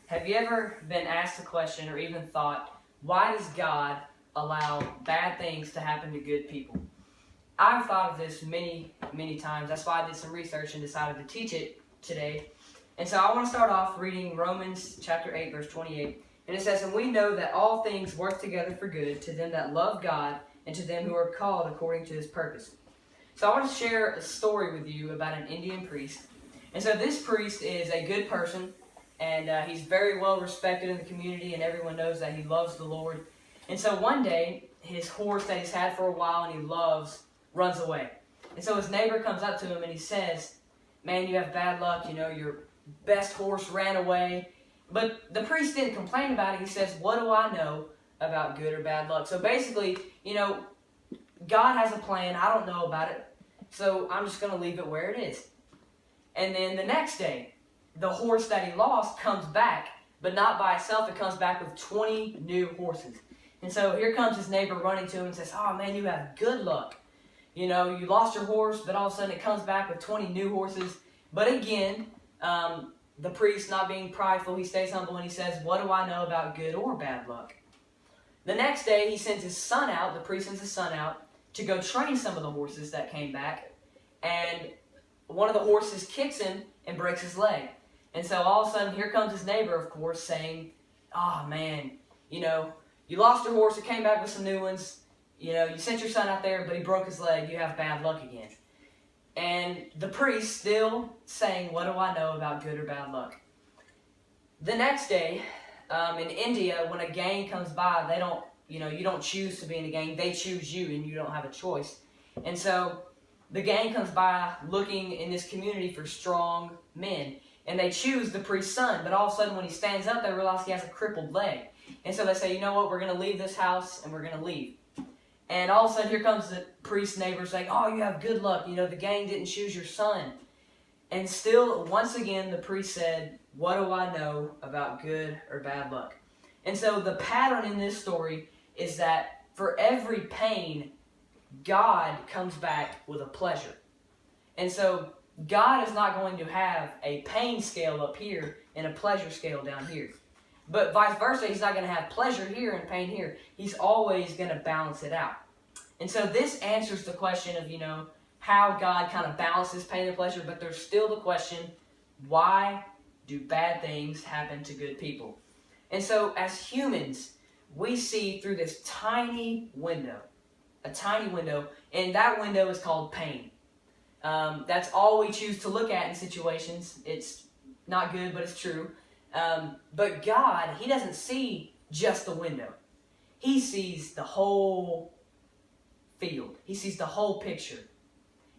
Have you ever been asked the question or even thought, why does God allow bad things to happen to good people? I've thought of this many times. That's why I did some research and decided to teach it today. And so I want to start off reading Romans chapter 8, verse 28. And it says, "And we know that all things work together for good to them that love God and to them who are called according to His purpose." So I want to share a story with you about an Indian priest. And so this priest is a good person, and he's very well respected in the community, and everyone knows that he loves the Lord. And so one day, his horse that he's had for a while and he loves runs away. And so his neighbor comes up to him and he says, "Man, you have bad luck. You know, your best horse ran away." But the priest didn't complain about it. He says, "What do I know about good or bad luck?" So basically, God has a plan. I don't know about it. So I'm just going to leave it where it is. And then the next day, the horse that he lost comes back, but not by itself. It comes back with 20 new horses. And so here comes his neighbor running to him and says, "Oh man, you have good luck. You lost your horse, but all of a sudden it comes back with 20 new horses." But again, the priest, not being prideful, he stays humble and he says, "What do I know about good or bad luck?" The next day, he sends his son out, the priest sends his son out, to go train some of the horses that came back. And one of the horses kicks him and breaks his leg. And so all of a sudden, here comes his neighbor, of course, saying, "Oh man, you lost your horse, it came back with some new ones. You sent your son out there, but he broke his leg. You have bad luck again." And the priest still saying, "What do I know about good or bad luck?" The next day, in India, when a gang comes by, you don't choose to be in a gang. They choose you, and you don't have a choice. And so the gang comes by looking in this community for strong men, and they choose the priest's son. But all of a sudden, when he stands up, they realize he has a crippled leg. And so they say, "You know what? We're going to leave this house, and we're going to leave." And all of a sudden, here comes the priest's neighbor saying, "Oh, you have good luck. The gang didn't choose your son." And still, once again, the priest said, "What do I know about good or bad luck?" And so the pattern in this story is that for every pain, God comes back with a pleasure. And so God is not going to have a pain scale up here and a pleasure scale down here. But vice versa, He's not going to have pleasure here and pain here. He's always going to balance it out. And so this answers the question of, how God kind of balances pain and pleasure, but there's still the question, why do bad things happen to good people? And so as humans, we see through this tiny window, and that window is called pain. That's all we choose to look at in situations. It's not good, but it's true. But God, He doesn't see just the window. He sees the whole field. He sees the whole picture.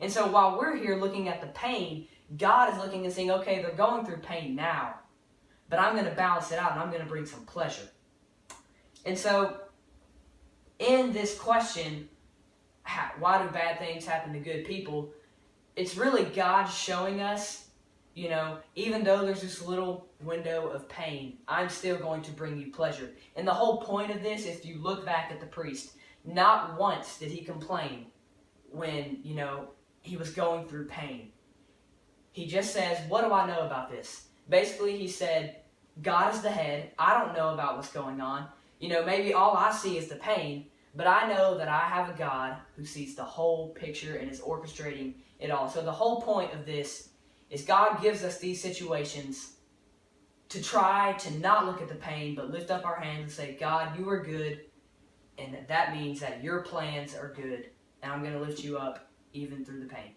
And so while we're here looking at the pain, God is looking and saying, "Okay, they're going through pain now, but I'm going to balance it out and I'm going to bring some pleasure." And so in this question, why do bad things happen to good people? It's really God showing us, even though there's this little window of pain, I'm still going to bring you pleasure. And the whole point of this, if you look back at the priest, not once did he complain when, he was going through pain. He just says, "What do I know about this?" Basically, he said, God is the head. I don't know about what's going on. Maybe all I see is the pain, but I know that I have a God who sees the whole picture and is orchestrating it all. So the whole point of this is God gives us these situations to try to not look at the pain, but lift up our hands and say, "God, you are good, and that means that your plans are good, and I'm going to lift you up even through the pain."